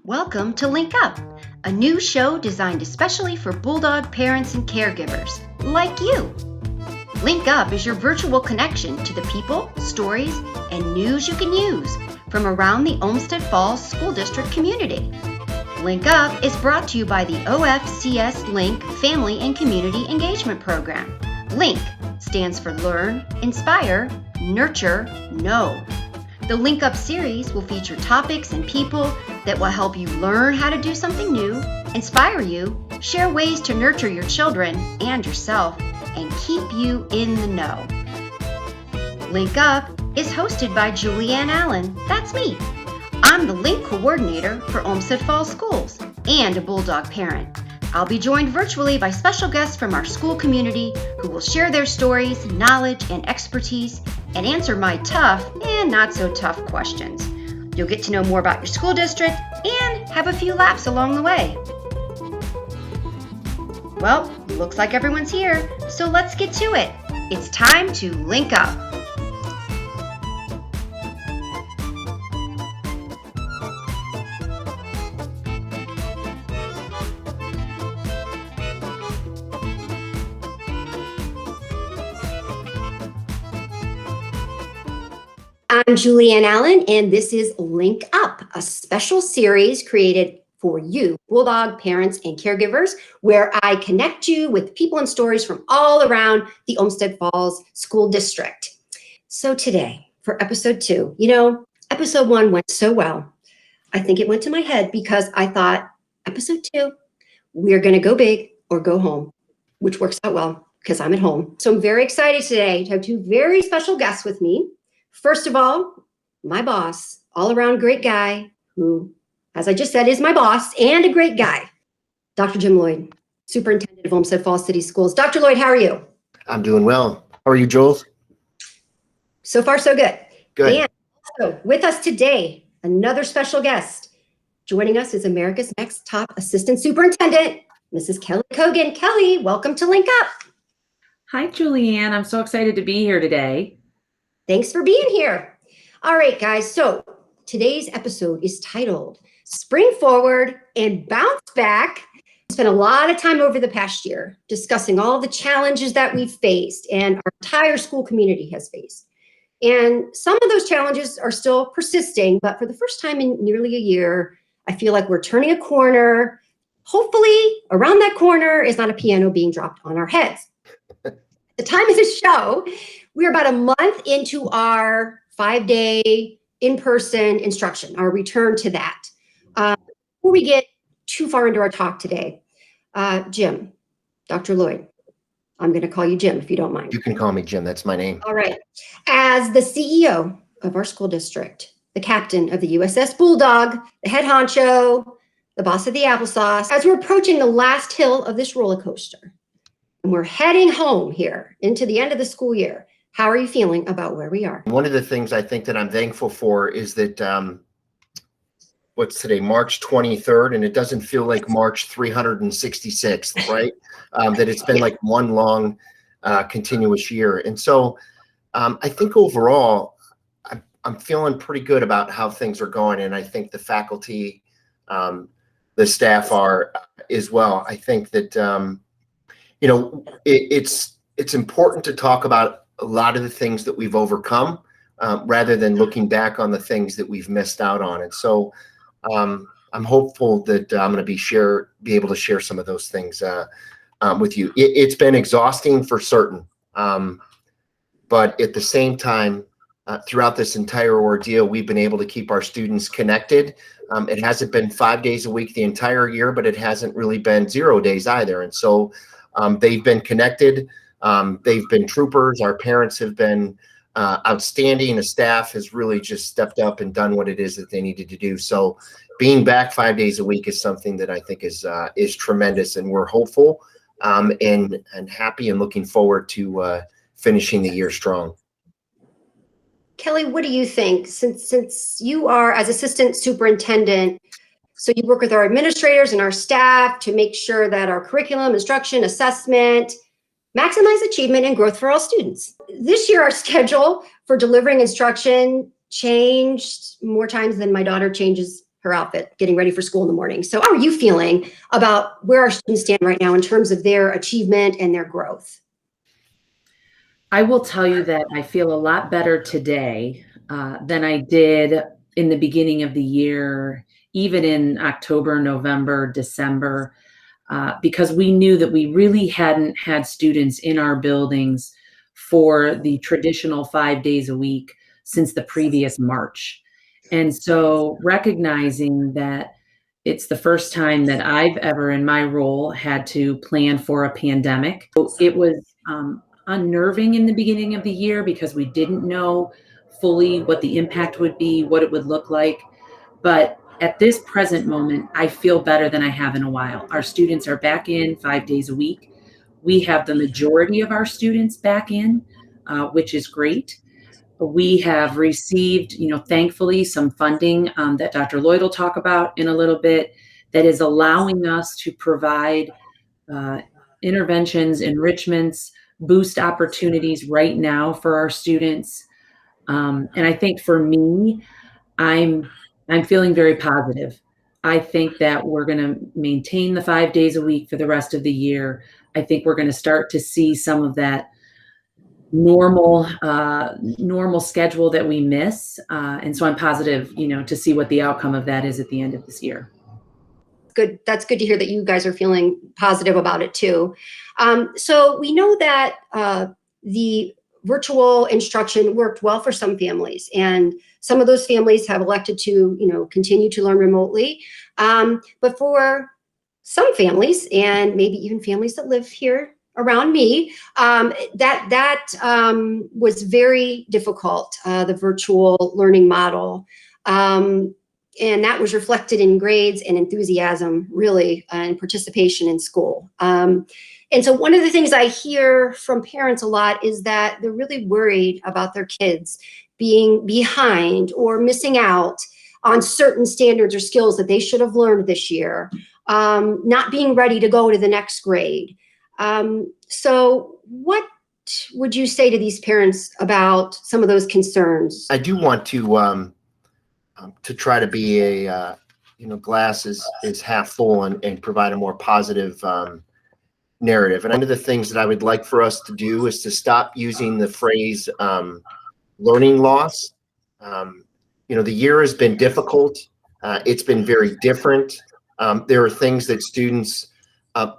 Welcome to Link Up, a new show designed especially for Bulldog parents and caregivers, like you. Link Up is your virtual connection to the people, stories, and news you can use from around the Olmsted Falls School District community. Link Up is brought to you by the OFCS Link Family and Community Engagement Program. LINK stands for Learn, Inspire, Nurture, Know. The Link Up series will feature topics and people that will help you learn how to do something new, inspire you, share ways to nurture your children and yourself, and keep you in the know. Link Up is hosted by Julianne Allen, that's me. I'm the Link Coordinator for Olmsted Falls Schools and a Bulldog parent. I'll be joined virtually by special guests from our school community who will share their stories, knowledge, and expertise and answer my tough and not so tough questions. You'll get to know more about your school district and have a few laughs along the way. Well, looks like everyone's here, so let's get to it. It's time to link up. I'm Julianne Allen, and this is Link Up, a special series created for you, Bulldog parents and caregivers, where I connect you with people and stories from all around the Olmsted Falls School District. So today, for episode 2, episode 1 went so well. I think it went to my head because I thought, episode 2, we're going to go big or go home, which works out well because I'm at home. So I'm very excited today to have 2 very special guests with me. First of all, my boss, all-around great guy who, as I just said, is my boss and a great guy, Dr. Jim Lloyd, Superintendent of Olmsted Falls City Schools. Dr. Lloyd, how are you? I'm doing well. How are you, Jules? So far, so good. Good. And also with us today, another special guest. Joining us is America's Next Top Assistant Superintendent, Mrs. Kelli Cogan. Kelli, welcome to Link Up. Hi, Julianne. I'm so excited to be here today. Thanks for being here. All right, guys. So today's episode is titled Spring Forward and Bounce Back. We spent a lot of time over the past year discussing all the challenges that we've faced and our entire school community has faced. And some of those challenges are still persisting, but for the first time in nearly a year, I feel like we're turning a corner. Hopefully, around that corner is not a piano being dropped on our heads. At the time of this show, we're about a month into our 5-day in-person instruction, our return to that. Before we get too far into our talk today, Jim, Dr. Lloyd, I'm going to call you Jim if you don't mind. You can call me Jim. That's my name. All right. As the CEO of our school district, the captain of the USS Bulldog, the head honcho, the boss of the applesauce, as we're approaching the last hill of this roller coaster, and we're heading home here into the end of the school year, how are you feeling about where we are? One of the things I think that I'm thankful for is that, what's today, March 23rd, and it doesn't feel like March 366th, right? That it's been like one long continuous year. And so I think overall, I'm feeling pretty good about how things are going. And I think the faculty, the staff are as well. I think that, it's important to talk about a lot of the things that we've overcome rather than looking back on the things that we've missed out on. And so I'm hopeful that I'm going to be able to share some of those things with you. It's been exhausting for certain, but at the same time, throughout this entire ordeal, we've been able to keep our students connected. It hasn't been 5 days a week the entire year, but it hasn't really been 0 days either. And so they've been connected. They've been troopers. Our parents have been outstanding. The staff has really just stepped up and done what it is that they needed to do. So being back 5 days a week is something that I think is tremendous, and we're hopeful and happy and looking forward to finishing the year strong. Kelli, what do you think? Since you are as assistant superintendent, so you work with our administrators and our staff to make sure that our curriculum, instruction, assessment, maximize achievement and growth for all students. This year, our schedule for delivering instruction changed more times than my daughter changes her outfit, getting ready for school in the morning. So how are you feeling about where our students stand right now in terms of their achievement and their growth? I will tell you that I feel a lot better today than I did in the beginning of the year, even in October, November, December, because we knew that we really hadn't had students in our buildings for the traditional 5 days a week since the previous March. And so recognizing that it's the first time that I've ever in my role had to plan for a pandemic. It was unnerving in the beginning of the year because we didn't know fully what the impact would be, what it would look like. But at this present moment, I feel better than I have in a while. Our students are back in 5 days a week. We have the majority of our students back in, which is great. We have received, thankfully, some funding that Dr. Lloyd will talk about in a little bit that is allowing us to provide interventions, enrichments, boost opportunities right now for our students. And I think for me, I'm feeling very positive. I think that we're going to maintain the 5 days a week for the rest of the year. I think we're going to start to see some of that normal schedule that we miss. And so I'm positive, to see what the outcome of that is at the end of this year. Good. That's good to hear that you guys are feeling positive about it too. So we know that the virtual instruction worked well for some families, and some of those families have elected to, continue to learn remotely. But for some families, and maybe even families that live here around me, that was very difficult, the virtual learning model. And that was reflected in grades and enthusiasm, really, and participation in school. And so one of the things I hear from parents a lot is that they're really worried about their kids being behind or missing out on certain standards or skills that they should have learned this year, not being ready to go to the next grade. So what would you say to these parents about some of those concerns? I do want to try to be a glass is half full and provide a more positive narrative. And one of the things that I would like for us to do is to stop using the phrase learning loss. The year has been difficult. It's been very different. There are things that students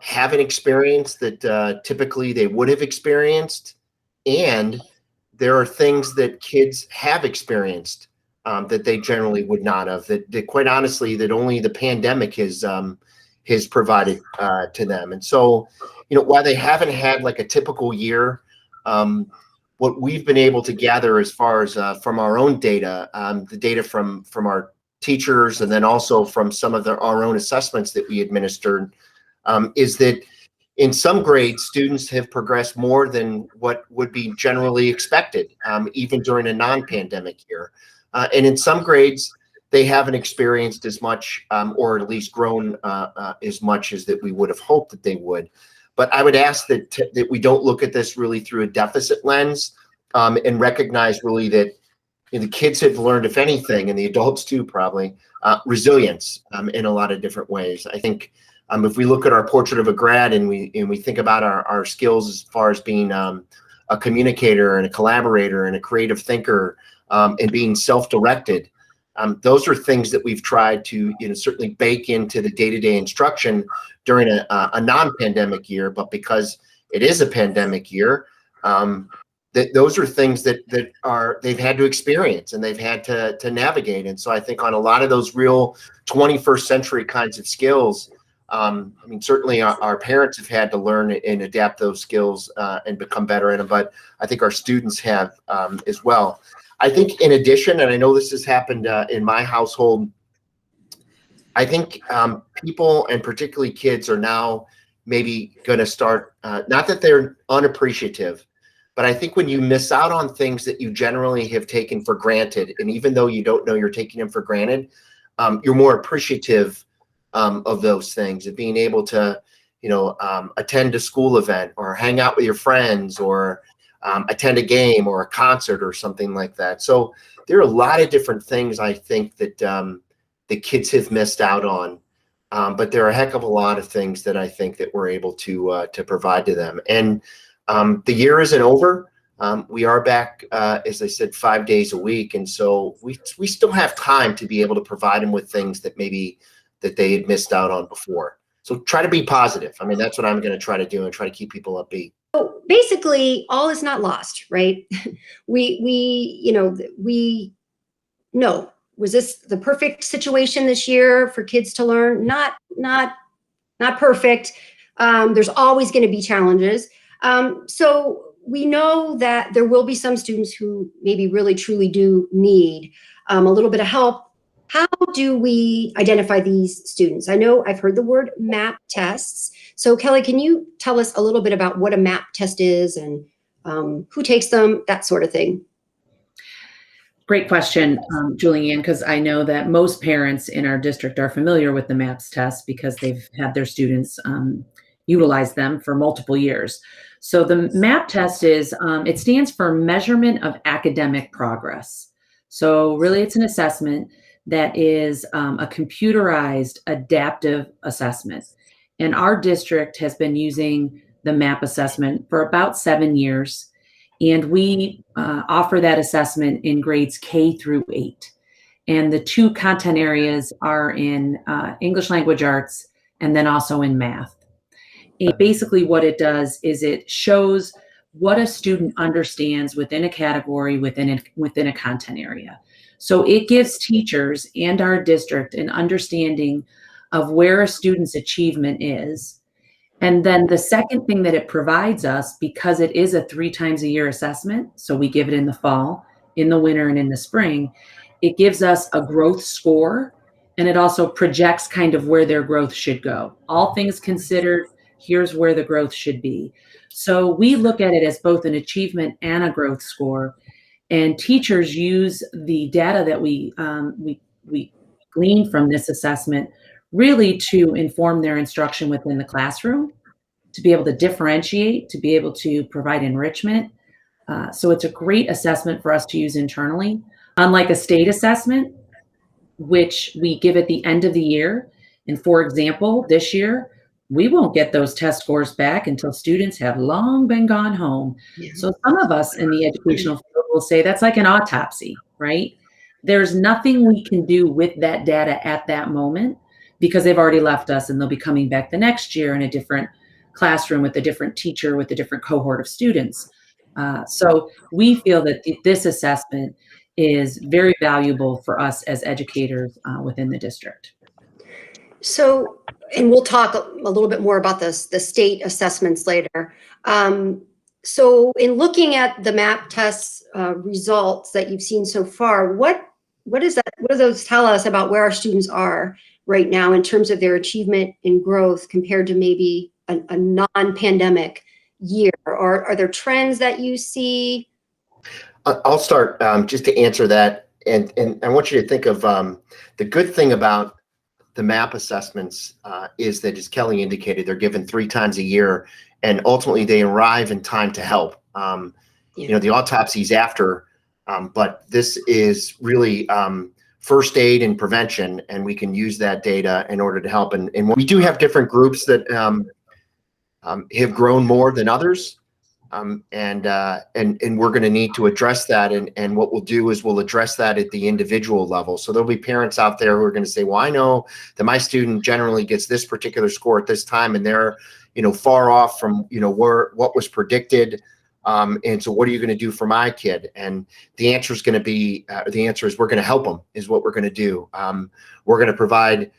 haven't experienced that typically they would have experienced. And there are things that kids have experienced that they generally would not have, that quite honestly, that only the pandemic has provided to them. And so, while they haven't had like a typical year, what we've been able to gather as far as from our own data, the data from our teachers, and then also from some of our own assessments that we administered, is that in some grades, students have progressed more than what would be generally expected, even during a non-pandemic year. And in some grades, they haven't experienced as much, or at least grown as much as that we would have hoped that they would. But I would ask that we don't look at this really through a deficit lens, and recognize really that the kids have learned, if anything, and the adults too, probably, resilience in a lot of different ways. I think if we look at our portrait of a grad and we think about our skills as far as being a communicator and a collaborator and a creative thinker, and being self-directed, those are things that we've tried to certainly bake into the day-to-day instruction during a non-pandemic year. But because it is a pandemic year, those are things that they've had to experience and they've had to navigate. And so I think on a lot of those real 21st century kinds of skills, certainly our parents have had to learn and adapt those skills and become better in them, but I think our students have as well. I think in addition, and I know this has happened in my household, I think people, and particularly kids, are now maybe going to start, not that they're unappreciative, but I think when you miss out on things that you generally have taken for granted, and even though you don't know you're taking them for granted, you're more appreciative of those things, of being able to, attend a school event or hang out with your friends or attend a game or a concert or something like that. So there are a lot of different things I think that that kids have missed out on. But there are a heck of a lot of things that I think that we're able to provide to them. And the year isn't over. We are back, as I said, 5 days a week. And so we still have time to be able to provide them with things that maybe that they had missed out on before. So try to be positive. I mean, that's what I'm going to try to do and try to keep people upbeat. So basically, all is not lost, right? we know, was this the perfect situation this year for kids to learn? Not perfect. There's always going to be challenges. So we know that there will be some students who maybe really truly do need a little bit of help. How do we identify these students? I know I've heard the word MAP tests. So Kelli, can you tell us a little bit about what a MAP test is and who takes them, that sort of thing? Great question, Julianne, because I know that most parents in our district are familiar with the MAPS test because they've had their students utilize them for multiple years. So the MAP test is, it stands for Measurement of Academic Progress. So really it's an assessment that is a computerized adaptive assessment. And our district has been using the MAP assessment for about 7 years. And we offer that assessment in grades K through 8. And the 2 content areas are in English language arts and then also in math. And basically what it does is it shows what a student understands within a category, within a content area. So it gives teachers and our district an understanding of where a student's achievement is. And then the second thing that it provides us, because it is a 3 times a year assessment, so we give it in the fall, in the winter, and in the spring, it gives us a growth score, and it also projects kind of where their growth should go. All things considered, here's where the growth should be. So we look at it as both an achievement and a growth score. And teachers use the data that we glean from this assessment really to inform their instruction within the classroom, to be able to differentiate, to be able to provide enrichment. So it's a great assessment for us to use internally. Unlike a state assessment, which we give at the end of the year. And for example, this year, we won't get those test scores back until students have long been gone home. Yeah. So some of us in the educational field will say that's like an autopsy, right? There's nothing we can do with that data at that moment because they've already left us and they'll be coming back the next year in a different classroom with a different teacher, with a different cohort of students. So we feel that this assessment is very valuable for us as educators within the district. So, and we'll talk a little bit more about this, the state assessments later. So in looking at the MAP tests results that you've seen so far, what is that? What do those tell us about where our students are right now in terms of their achievement and growth compared to maybe a non-pandemic year? Or are there trends that you see? I'll start just to answer that. And I want you to think of the good thing about the MAP assessments is that, as Kelli indicated, they're given 3 times a year, and ultimately they arrive in time to help. You know, the autopsy's after, but this is really first aid and prevention, and we can use that data in order to help. And we do have different groups that have grown more than others. And we're going to need to address that. And what we'll do is we'll address that at the individual level. So there'll be parents out there who are going to say, well, I know that my student generally gets this particular score at this time, and they're, you know, far off from, you know, what was predicted. And so what are you going to do for my kid? And the answer is going to be, the answer is we're going to help them is what we're going to do. We're going to provide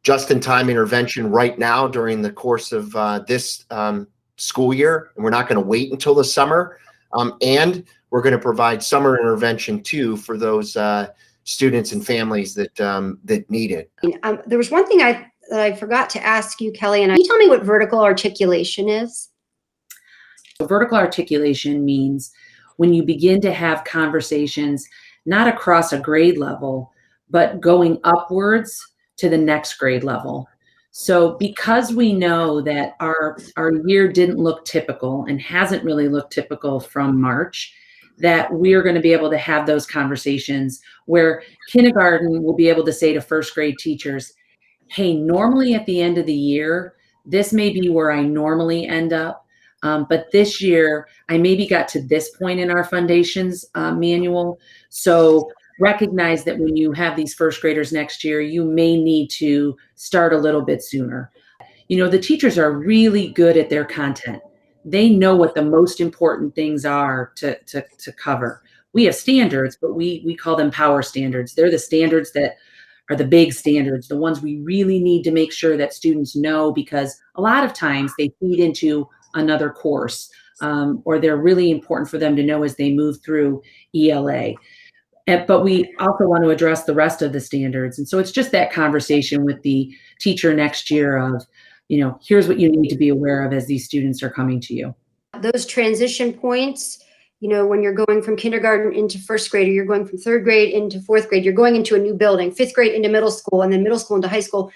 just-in-time intervention right now during the course of this school year, and we're not going to wait until the summer. And we're going to provide summer intervention too for those students and families that that need it. There was one thing that I forgot to ask you, Kelli, and can you tell me what vertical articulation is? Vertical articulation means when you begin to have conversations, not across a grade level, but going upwards to the next grade level. So because we know that our year didn't look typical and hasn't really looked typical from March, that we're going to be able to have those conversations where kindergarten will be able to say to first grade teachers, hey, normally at the end of the year, this may be where I normally end up. But this year, I maybe got to this point in our foundations manual. So recognize that when you have these first graders next year, you may need to start a little bit sooner. You know, the teachers are really good at their content. They know what the most important things are to cover. We have standards, but we call them power standards. They're the standards that are the big standards, the ones we really need to make sure that students know, because a lot of times they feed into another course, or they're really important for them to know as they move through ELA. But we also want to address the rest of the standards. And so it's just that conversation with the teacher next year of, you know, here's what you need to be aware of as these students are coming to you. Those transition points, you know, when you're going from kindergarten into first grade, or you're going from third grade into fourth grade, you're going into a new building, fifth grade into middle school, and then middle school into high school.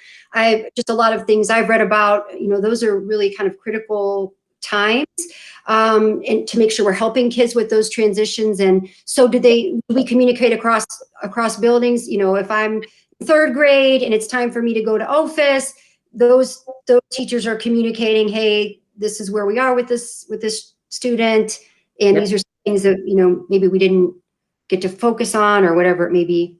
Just a lot of things I've read about, you know, those are really kind of critical times, and to make sure we're helping kids with those transitions. And so do we communicate across buildings? You know, if I'm third grade and it's time for me to go to OFCS, those teachers are communicating, hey, this is where we are with this student, and Yep. these are things that, you know, maybe we didn't get to focus on, or whatever it may be.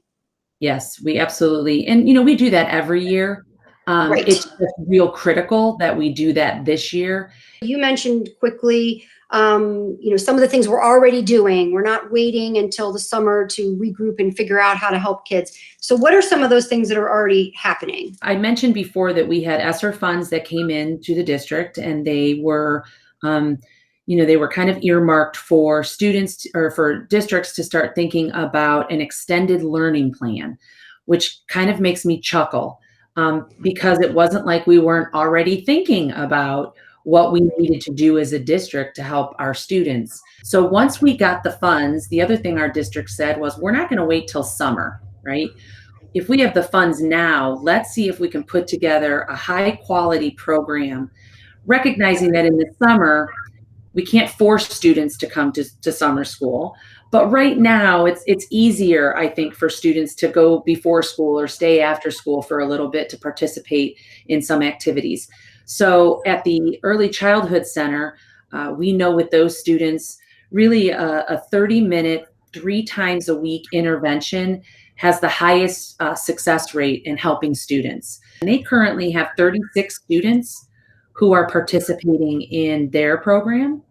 Yes, we absolutely. And, you know, we do that every year. Right. It's just real critical that we do that this year. You mentioned quickly, you know, some of the things we're already doing. We're not waiting until the summer to regroup and figure out how to help kids. So what are some of those things that are already happening? I mentioned before that we had ESSER funds that came in to the district, and they were, you know, they were kind of earmarked for students or for districts to start thinking about an extended learning plan, which kind of makes me chuckle, because it wasn't like we weren't already thinking about what we needed to do as a district to help our students. So once we got the funds, the other thing our district said was, we're not going to wait till summer, right? If we have the funds now, let's see if we can put together a high quality program, recognizing that in the summer, we can't force students to come to summer school. But right now, it's easier, I think, for students to go before school or stay after school for a little bit to participate in some activities. So at the Early Childhood Center, we know with those students, really a 30-minute, 3 times a week intervention has the highest success rate in helping students. And they currently have 36 students who are participating in their program.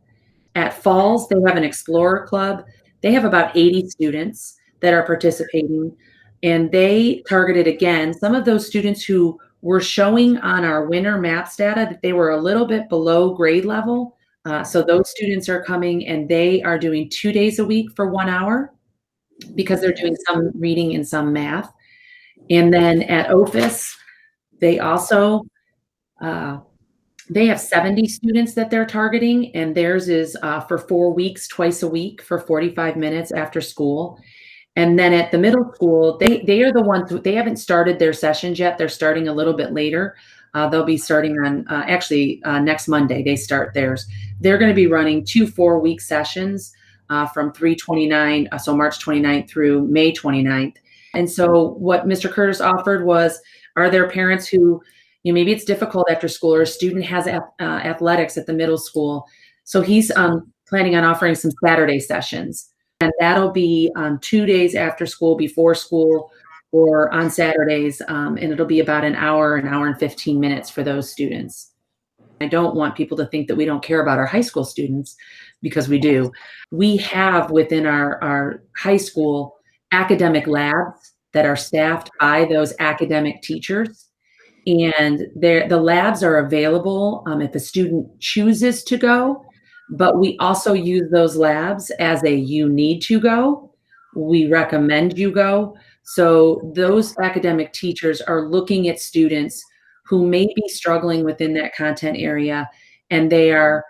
At Falls, they have an Explorer Club. They have about 80 students that are participating. And they targeted, again, some of those students who were showing on our winter MAPS data that they were a little bit below grade level. So those students are coming, and they are doing 2 days a week for 1 hour, because they're doing some reading and some math. And then at OFCS, they also, they have 70 students that they're targeting, and theirs is for 4 weeks, twice a week for 45 minutes after school. And then at the middle school, they are the ones they haven't started their sessions yet. They're starting a little bit later. They'll be starting on next Monday. They start theirs. They're going to be running 2 4-week sessions from 3/29, so March 29th through May 29th. And so what Mr. Curtis offered was, are there parents who, you know, maybe it's difficult after school, or a student has athletics at the middle school. So he's planning on offering some Saturday sessions. And that'll be 2 days after school, before school, or on Saturdays. And it'll be about an hour and 15 minutes for those students. I don't want people to think that we don't care about our high school students, because we do. We have within our high school academic labs that are staffed by those academic teachers. And the labs are available if a student chooses to go. But we also use those labs as a you need to go. We recommend you go. So those academic teachers are looking at students who may be struggling within that content area, and they are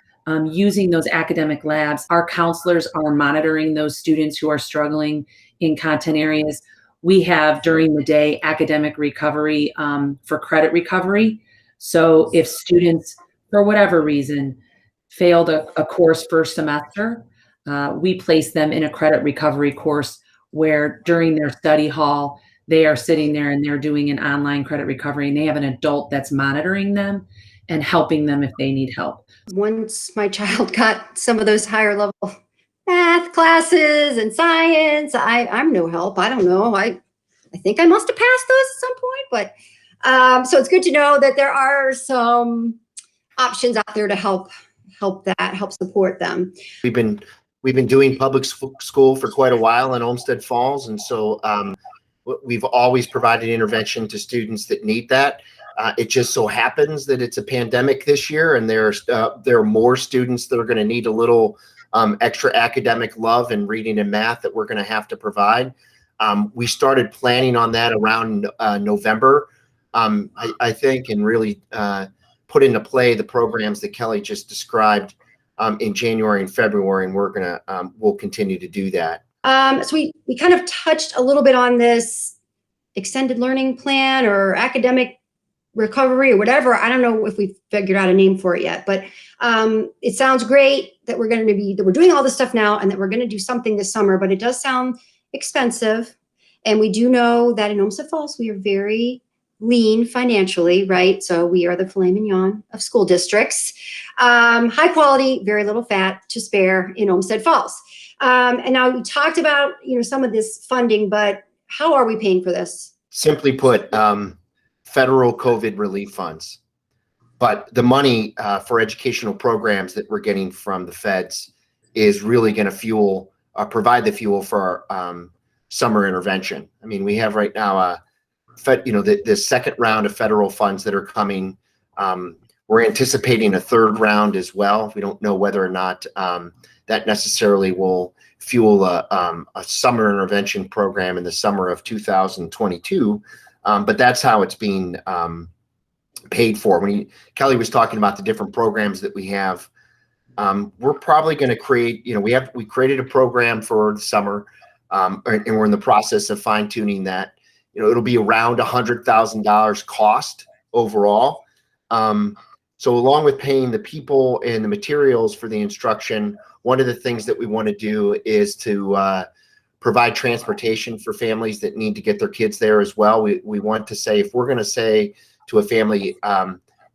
using those academic labs. Our counselors are monitoring those students who are struggling in content areas. We have, during the day, academic recovery for credit recovery. So if students, for whatever reason, failed a course first semester, we place them in a credit recovery course where during their study hall, they are sitting there and they're doing an online credit recovery, and they have an adult that's monitoring them and helping them if they need help. Once my child got some of those higher level math classes and science, I'm no help. I don't know. I think I must have passed those at some point, but so it's good to know that there are some options out there to help support them. We've been doing public school for quite a while in Olmsted Falls, and so we've always provided intervention to students that need that. It just so happens that it's a pandemic this year, and there are more students that are going to need a little extra academic love and reading and math that we're going to have to provide. We started planning on that around November, I think, and really put into play the programs that Kelli just described in January and February, and we'll continue to do that. So we kind of touched a little bit on this extended learning plan or academic recovery or whatever. I don't know if we've figured out a name for it yet, but it sounds great that we're doing all this stuff now and that we're going to do something this summer, but it does sound expensive. And we do know that in Olmsted Falls, we are very lean financially, right? So we are the filet mignon of school districts. High quality, very little fat to spare in Olmsted Falls. And now we talked about, some of this funding, but how are we paying for this? Simply put, federal COVID relief funds. But the money for educational programs that we're getting from the feds is really going to provide the fuel for our summer intervention. I mean, we have right now the second round of federal funds that are coming. We're anticipating a third round as well. We don't know whether or not that necessarily will fuel a summer intervention program in the summer of 2022. But that's how it's being paid for. Kelli was talking about the different programs that we have. We're probably going to create, we created a program for the summer, and we're in the process of fine tuning that. It'll be around $100,000 cost overall. So along with paying the people and the materials for the instruction, one of the things that we want to do is to provide transportation for families that need to get their kids there as well. We want to say, if we're going to say to a family,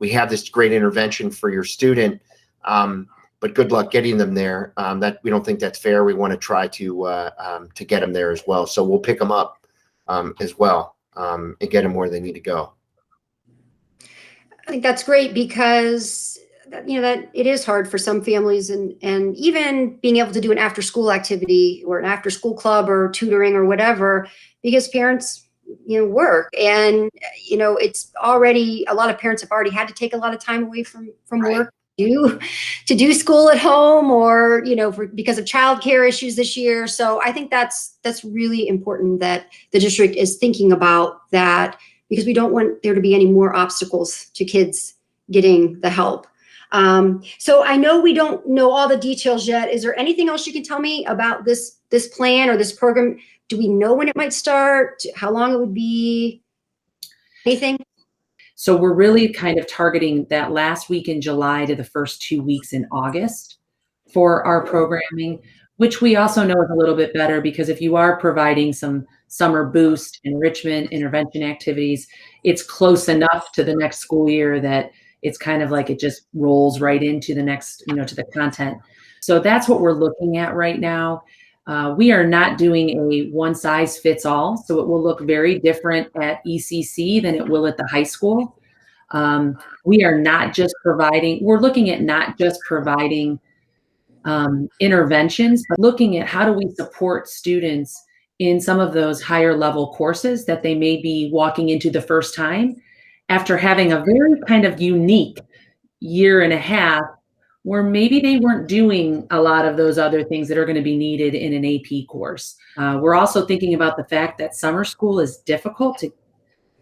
we have this great intervention for your student, but good luck getting them there. That we don't think that's fair. We want to try to get them there as well. So we'll pick them up as well and get them where they need to go. I think that's great because that it is hard for some families, and even being able to do an after school activity or an after school club or tutoring or whatever, because parents work, and it's already, a lot of parents have already had to take a lot of time away from Right. work to do school at home, or because of childcare issues this year. So I think that's really important that the district is thinking about that, because we don't want there to be any more obstacles to kids getting the help. So I know we don't know all the details yet. Is there anything else you can tell me about this plan or this program? Do we know when it might start? How long it would be? Anything? So we're really kind of targeting that last week in July to the first 2 weeks in August for our programming, which we also know is a little bit better, because if you are providing some summer boost, enrichment, intervention activities, it's close enough to the next school year that it's kind of like it just rolls right into the next, to the content. So that's what we're looking at right now. We are not doing a one size fits all. So it will look very different at ECC than it will at the high school. We are not just providing, we're looking at not just providing interventions, but looking at how do we support students in some of those higher level courses that they may be walking into the first time after having a very kind of unique year and a half where maybe they weren't doing a lot of those other things that are going to be needed in an AP course. We're also thinking about the fact that summer school is difficult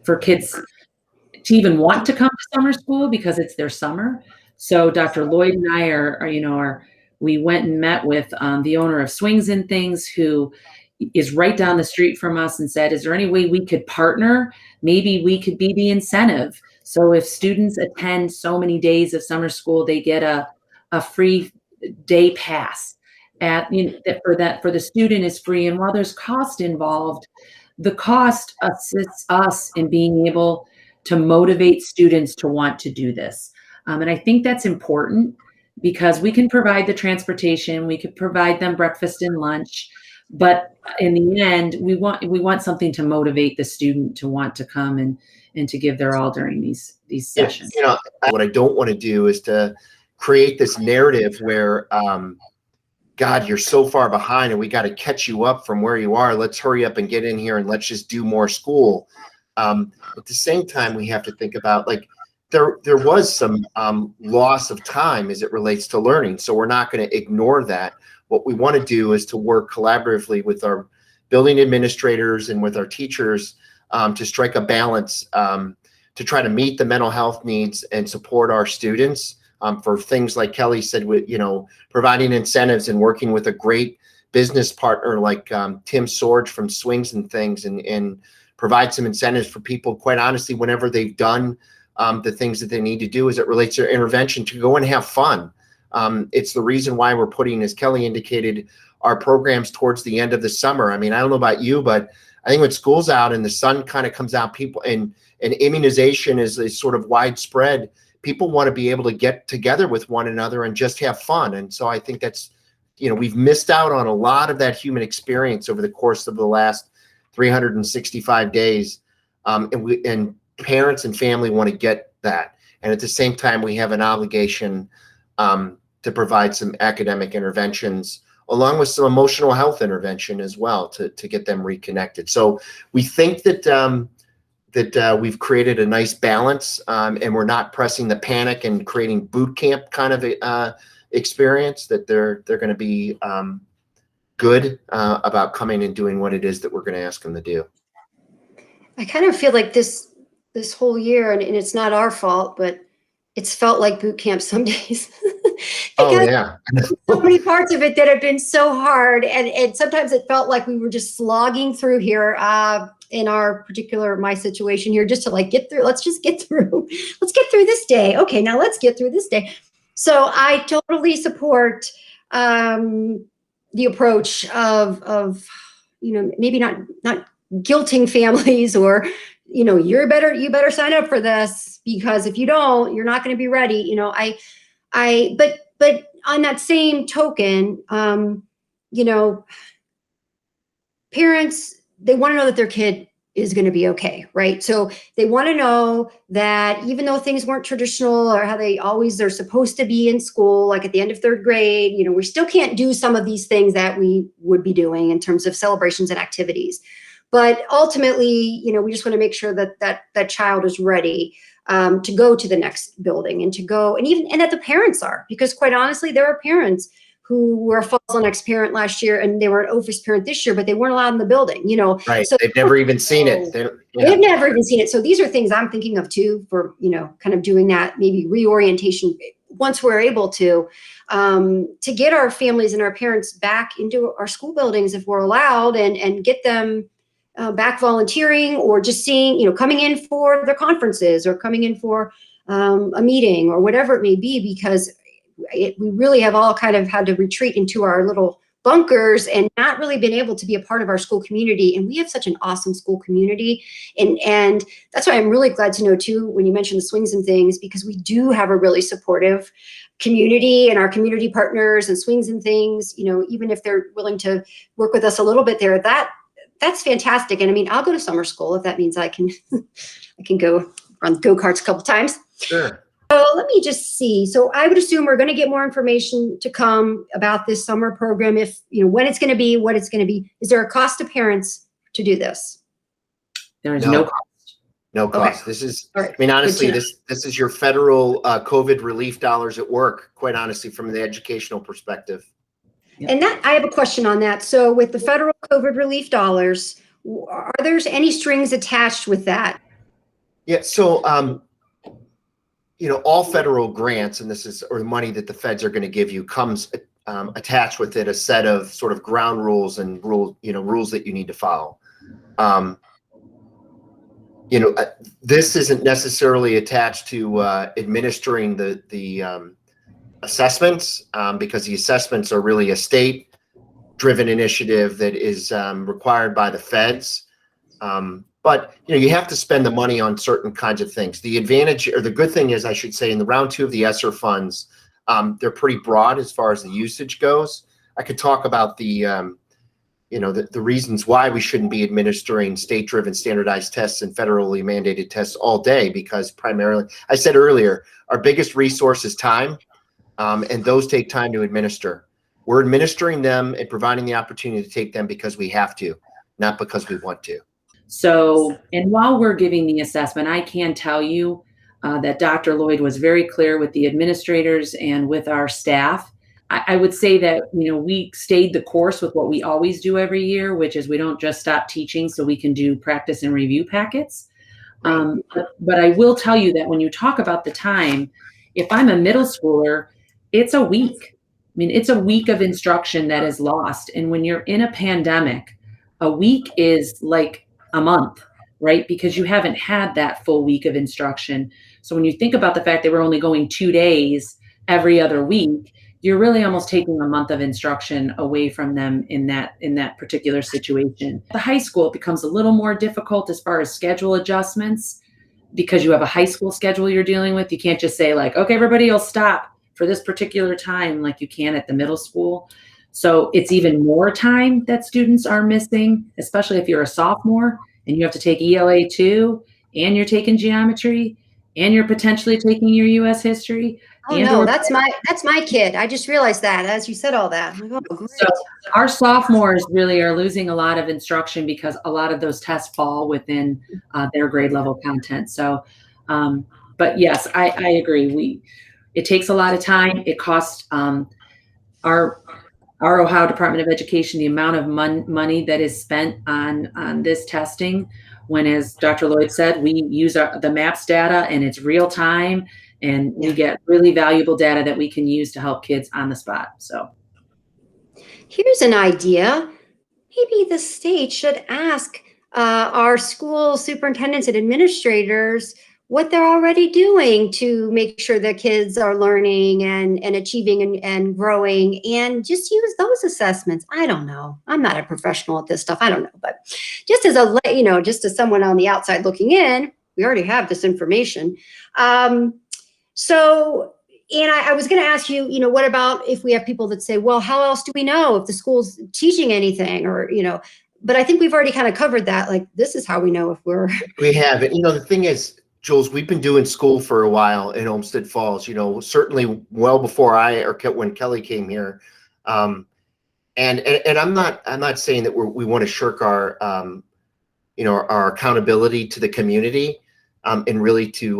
for kids to even want to come to summer school because it's their summer. So Dr. Lloyd and I we went and met with the owner of Swings and Things, who is right down the street from us, and said, is there any way we could partner? Maybe we could be the incentive. So if students attend so many days of summer school, they get a free day pass. for the student is free. And while there's cost involved, the cost assists us in being able to motivate students to want to do this. And I think that's important because we can provide the transportation, we could provide them breakfast and lunch, but in the end, we want something to motivate the student to want to come and to give their all during these sessions. You know, what I don't want to do is to create this narrative where, God, you're so far behind and we got to catch you up from where you are. Let's hurry up and get in here and let's just do more school. At the same time, we have to think about, like, there was some loss of time as it relates to learning. So we're not going to ignore that. What we want to do is to work collaboratively with our building administrators and with our teachers to strike a balance to try to meet the mental health needs and support our students for things like Kelli said, with, you know, providing incentives and working with a great business partner like Tim Sorge from Swings and Things, and provide some incentives for people, quite honestly, whenever they've done the things that they need to do as it relates to their intervention, to go and have fun. It's the reason why we're putting, as Kelli indicated, our programs towards the end of the summer. I mean, I don't know about you, but I think when school's out and the sun kind of comes out, people and immunization is sort of widespread, people want to be able to get together with one another and just have fun. And so I think that's, you know, we've missed out on a lot of that human experience over the course of the last 365 days. And parents and family want to get that. And at the same time, we have an obligation to provide some academic interventions along with some emotional health intervention as well to get them reconnected. So we think that we've created a nice balance, and we're not pressing the panic and creating boot camp kind of experience, that they're going to be good about coming and doing what it is that we're going to ask them to do. I kind of feel like this whole year, and it's not our fault, but it's felt like boot camp some days. Oh yeah. So many parts of it that have been so hard, and sometimes it felt like we were just slogging through here in my situation here, just to like get through. Let's just get through. Let's get through this day. Okay, now let's get through this day. So I totally support the approach of you know, maybe not guilting families, or, you know, you better sign up for this, because if you don't, you're not going to be ready. You know, but on that same token, you know, parents, they want to know that their kid is going to be okay, right? So they want to know that even though things weren't traditional or how they're supposed to be in school, like at the end of third grade, you know, we still can't do some of these things that we would be doing in terms of celebrations and activities. But ultimately, you know, we just want to make sure that child is ready to go to the next building, and to go, and that the parents are, because quite honestly, there are parents who were a Falls Next parent last year and they were an OFCS parent this year, but they weren't allowed in the building, you know. Right. So they've never even seen it. They've never even seen it. So these are things I'm thinking of too, for, you know, kind of doing that maybe reorientation once we're able to get our families and our parents back into our school buildings if we're allowed, and get them back volunteering, or just seeing, you know, coming in for their conferences, or coming in for a meeting, or whatever it may be, because we really have all kind of had to retreat into our little bunkers and not really been able to be a part of our school community. And we have such an awesome school community. And that's why I'm really glad to know too, when you mentioned the Swings and Things, because we do have a really supportive community, and our community partners and Swings and Things, you know, even if they're willing to work with us a little bit there, that's fantastic. And I mean, I'll go to summer school if that means I can go run go-karts a couple times. Sure. So let me just see. So I would assume we're going to get more information to come about this summer program, if, you know, when it's going to be, what it's going to be. Is there a cost to parents to do this? There is no cost. No cost. Okay. This is, All right. I mean, honestly, this is your federal COVID relief dollars at work, quite honestly, from the educational perspective. And that, I have a question on that. So with the federal COVID relief dollars, are there any strings attached with that? Yeah. So, you know, all federal grants, and this is, or the money that the feds are going to give you, comes attached with it a set of sort of ground rules and rules that you need to follow. You know, this isn't necessarily attached to administering the assessments, because the assessments are really a state-driven initiative that is required by the feds. But you have to spend the money on certain kinds of things. The advantage, or the good thing is, I should say, in the round 2 of the ESSER funds, they're pretty broad as far as the usage goes. I could talk about the reasons why we shouldn't be administering state-driven standardized tests and federally mandated tests all day, because primarily, I said earlier, our biggest resource is time, and those take time to administer. We're administering them and providing the opportunity to take them because we have to, not because we want to. So, and while we're giving the assessment, I can tell you that Dr. Lloyd was very clear with the administrators and with our staff. I would say that, we stayed the course with what we always do every year, which is we don't just stop teaching so we can do practice and review packets. But I will tell you that when you talk about the time, if I'm a middle schooler, it's a week. It's a week of instruction that is lost. And when you're in a pandemic, a week is like a month, right? Because you haven't had that full week of instruction. So when you think about the fact that we're only going 2 days every other week, you're really almost taking a month of instruction away from them in that particular situation. The high school, it becomes a little more difficult as far as schedule adjustments, because you have a high school schedule you're dealing with. You can't just say like, okay, everybody will stop for this particular time like you can at the middle school. So it's even more time that students are missing, especially if you're a sophomore and you have to take ELA 2 and you're taking geometry and you're potentially taking your U.S. history. Oh no, that's my kid. I just realized that as you said all that. I'm like, oh, great. So our sophomores really are losing a lot of instruction because a lot of those tests fall within their grade level content. So, but yes, I agree. It takes a lot of time. It costs our Ohio Department of Education the amount of money that is spent on this testing, when, as Dr. Lloyd said, we use the MAPS data and it's real time, and we get really valuable data that we can use to help kids on the spot. So here's an idea. Maybe the state should ask our school superintendents and administrators what they're already doing to make sure that kids are learning and achieving and growing, and just use those assessments. I don't know. I'm not a professional at this stuff. I don't know. But just as just as someone on the outside looking in, we already have this information. So, and I was going to ask you, what about if we have people that say, well, how else do we know if the school's teaching anything, or, but I think we've already kind of covered that. Like, this is how we know if we're. We have it. The thing is, Jules, we've been doing school for a while in Olmsted Falls, certainly well before when Kelli came here. And I'm not saying that we want to shirk our, our accountability to the community, and really to,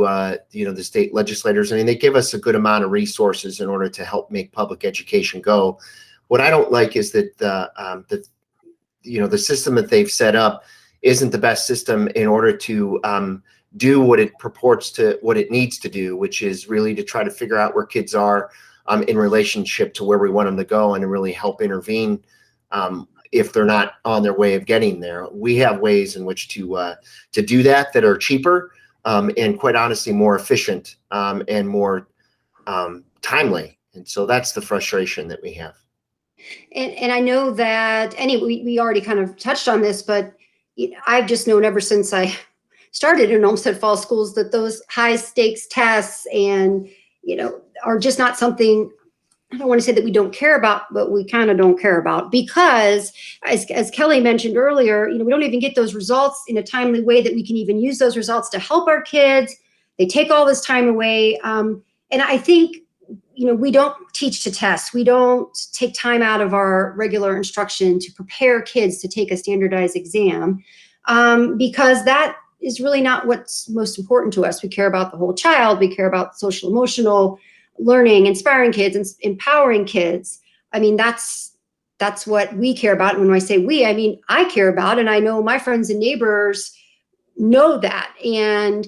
the state legislators. I mean, they give us a good amount of resources in order to help make public education go. What I don't like is that the system that they've set up isn't the best system in order to, do what it needs to do, which is really to try to figure out where kids are in relationship to where we want them to go, and to really help intervene if they're not on their way of getting there. We have ways in which to do that are cheaper and, quite honestly, more efficient and more timely. And so that's the frustration that we have. And I know that we already kind of touched on this, but I've just known ever since I started in Olmsted Falls Schools that those high stakes tests and, are just not something, I don't want to say that we don't care about, but we kind of don't care about, because as Kelli mentioned earlier, we don't even get those results in a timely way that we can even use those results to help our kids. They take all this time away. And I think, we don't teach to test. We don't take time out of our regular instruction to prepare kids to take a standardized exam, because that is really not what's most important to us. We care about the whole child. We care about social emotional learning, inspiring kids, and empowering kids. I mean, that's what we care about. And when I say we, I mean, I care about, and I know my friends and neighbors know that. And,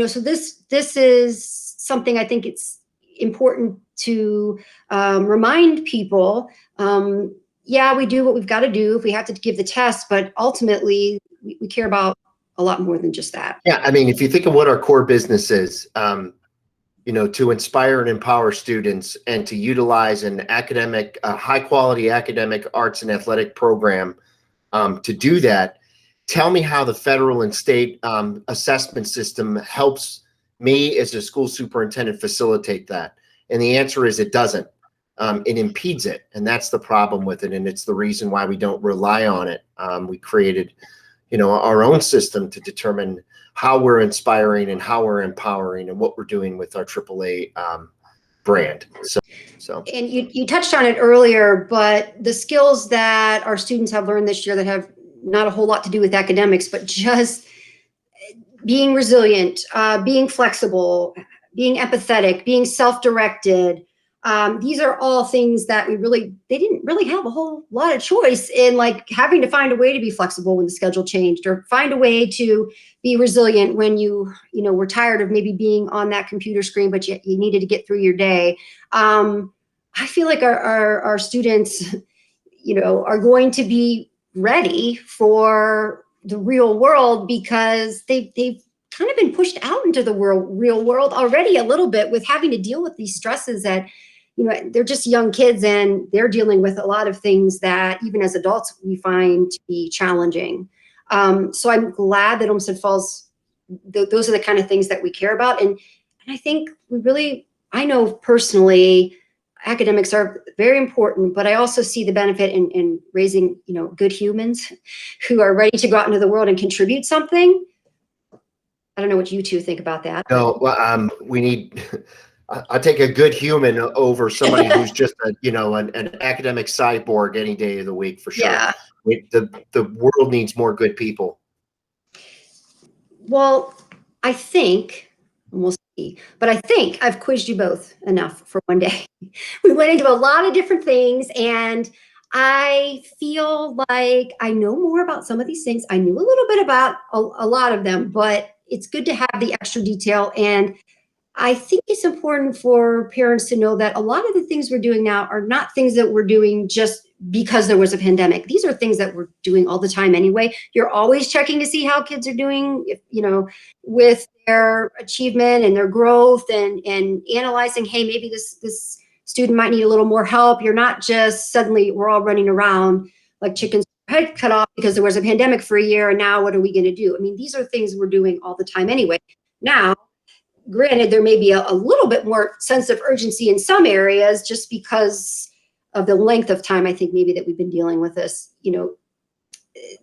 so this is something I think it's important to remind people. Yeah, we do what we've got to do if we have to give the test, but ultimately we care about a lot more than just that. Yeah, I mean, if you think of what our core business is, to inspire and empower students and to utilize an high quality academic, arts and athletic program to do that. Tell me how the federal and state assessment system helps me as a school superintendent facilitate that. And the answer is it doesn't. It impedes it. And that's the problem with it. And it's the reason why we don't rely on it. We created, our own system to determine how we're inspiring and how we're empowering and what we're doing with our AAA brand. So. And you touched on it earlier, but the skills that our students have learned this year that have not a whole lot to do with academics, but just being resilient, being flexible, being empathetic, being self-directed. These are all things that they didn't really have a whole lot of choice in, like having to find a way to be flexible when the schedule changed, or find a way to be resilient when you were tired of maybe being on that computer screen, but you needed to get through your day. I feel like our students, are going to be ready for the real world because they've kind of been pushed out into the real world already a little bit, with having to deal with these stresses that, they're just young kids and they're dealing with a lot of things that even as adults we find to be challenging. So I'm glad that Olmsted Falls, those are the kind of things that we care about. And I think I know personally, academics are very important, but I also see the benefit in raising, good humans who are ready to go out into the world and contribute something. I don't know what you two think about that. No, well, we need, I'll take a good human over somebody who's just an academic cyborg any day of the week, for sure. Yeah. The world needs more good people. Well, I think, we'll see, but I think I've quizzed you both enough for one day. We went into a lot of different things, and I feel like I know more about some of these things. I knew a little bit about a lot of them, but it's good to have the extra detail. And I think it's important for parents to know that a lot of the things we're doing now are not things that we're doing just because there was a pandemic. These are things that we're doing all the time anyway. You're always checking to see how kids are doing, with their achievement and their growth, and analyzing, hey, maybe this student might need a little more help. You're not just suddenly, we're all running around like chickens head cut off because there was a pandemic for a year, and now what are we going to do? I mean, these are things we're doing all the time anyway. Now, granted, there may be a little bit more sense of urgency in some areas just because of the length of time, I think, maybe that we've been dealing with this,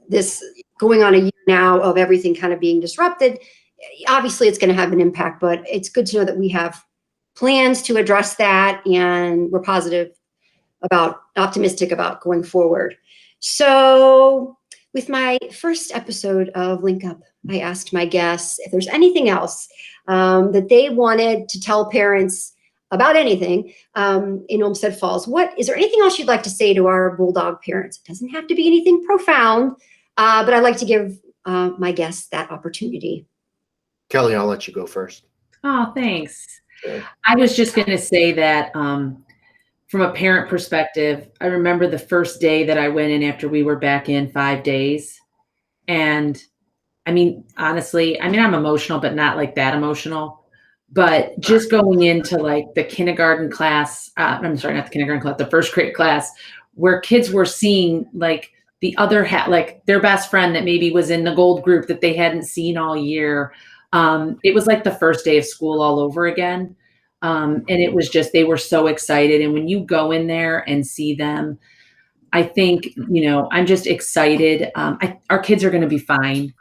this going on a year now of everything kind of being disrupted. Obviously, it's going to have an impact, but it's good to know that we have plans to address that, and we're optimistic about going forward. So with my first episode of Link Up, I asked my guests if there's anything else that they wanted to tell parents about anything in Olmsted Falls. Is there anything else you'd like to say to our Bulldog parents? It doesn't have to be anything profound, but I'd like to give my guests that opportunity. Kelli, I'll let you go first. Oh, thanks. Sure. I was just going to say that from a parent perspective, I remember the first day that I went in after we were back in 5 days. And I mean, honestly, I'm emotional, but not like that emotional. But just going into like the kindergarten class, I'm sorry, not the kindergarten class, the first grade class, where kids were seeing like the other like their best friend that maybe was in the gold group that they hadn't seen all year. It was like the first day of school all over again. And it was just, they were so excited. And when you go in there and see them, I think, I'm just excited. Our kids are going to be fine.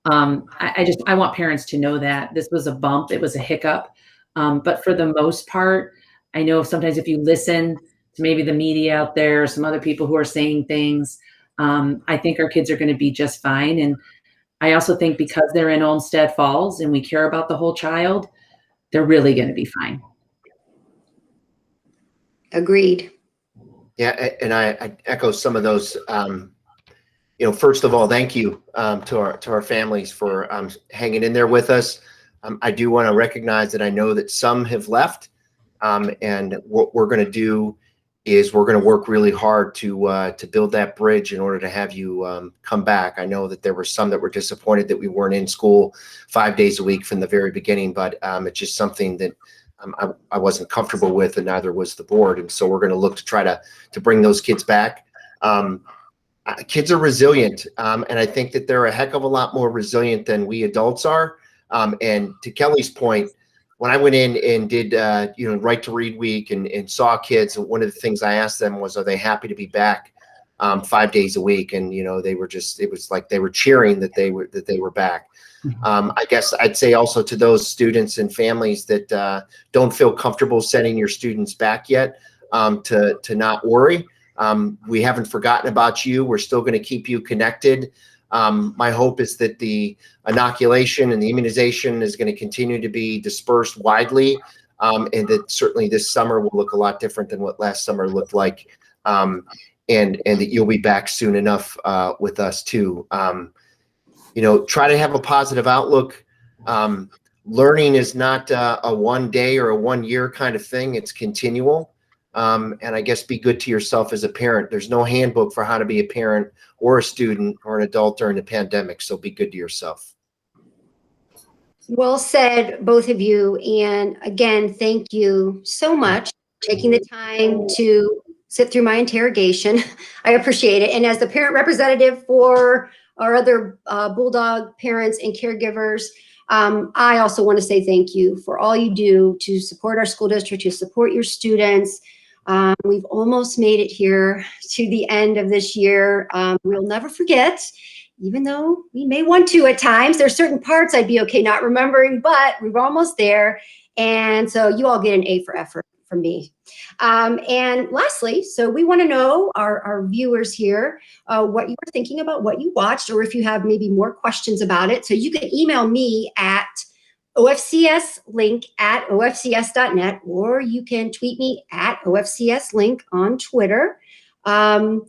I want parents to know that this was a bump. It was a hiccup. But for the most part, I know sometimes if you listen to maybe the media out there, or some other people who are saying things, I think our kids are going to be just fine. And I also think because they're in Olmsted Falls and we care about the whole child, they're really going to be fine. Agreed. Yeah, and I echo some of those. First of all, thank you to our families for hanging in there with us. I do want to recognize that I know that some have left, and what we're going to do is we're going to work really hard to build that bridge in order to have you come back. I know that there were some that were disappointed that we weren't in school 5 days a week from the very beginning, but it's just something that I wasn't comfortable with, and neither was the board. And so we're going to look to try to bring those kids back. Kids are resilient, and I think that they're a heck of a lot more resilient than we adults are. And to Kelly's point, when I went in and did Right to Read Week and saw kids, one of the things I asked them was, are they happy to be back 5 days a week? And they were it was like they were cheering that they were back. I guess I'd say also to those students and families that don't feel comfortable sending your students back yet, to not worry. We haven't forgotten about you. We're still going to keep you connected. My hope is that the inoculation and the immunization is going to continue to be dispersed widely, and that certainly this summer will look a lot different than what last summer looked like, and that you'll be back soon enough with us too. Try to have a positive outlook. Learning is not a 1 day or a 1 year kind of thing. It's continual. And I guess be good to yourself as a parent. There's no handbook for how to be a parent or a student or an adult during the pandemic. So be good to yourself. Well said, both of you. And again, thank you so much for taking the time to sit through my interrogation. I appreciate it. And as the parent representative for our other Bulldog parents and caregivers, I also want to say thank you for all you do to support our school district, to support your students. We've almost made it here to the end of this year. We'll never forget, even though we may want to at times. There's certain parts I'd be okay not remembering, but we were almost there. And so you all get an A for effort from me. And lastly, so we want to know, our viewers here, what you were thinking about what you watched, or if you have maybe more questions about it. So you can email me at ofcslink@ofcs.net, or you can tweet me at ofcslink on Twitter. So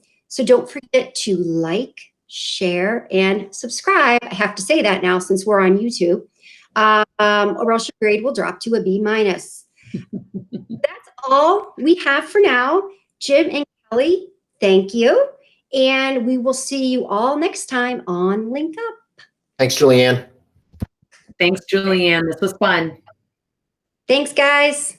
don't forget to like, share, and subscribe. I have to say that now since we're on YouTube, or else your grade will drop to a B-. That's all we have for now. Jim and Kelly, thank you. And we will see you all next time on Link Up. Thanks, Julianne. Thanks, Julianne. This was fun. Thanks, guys.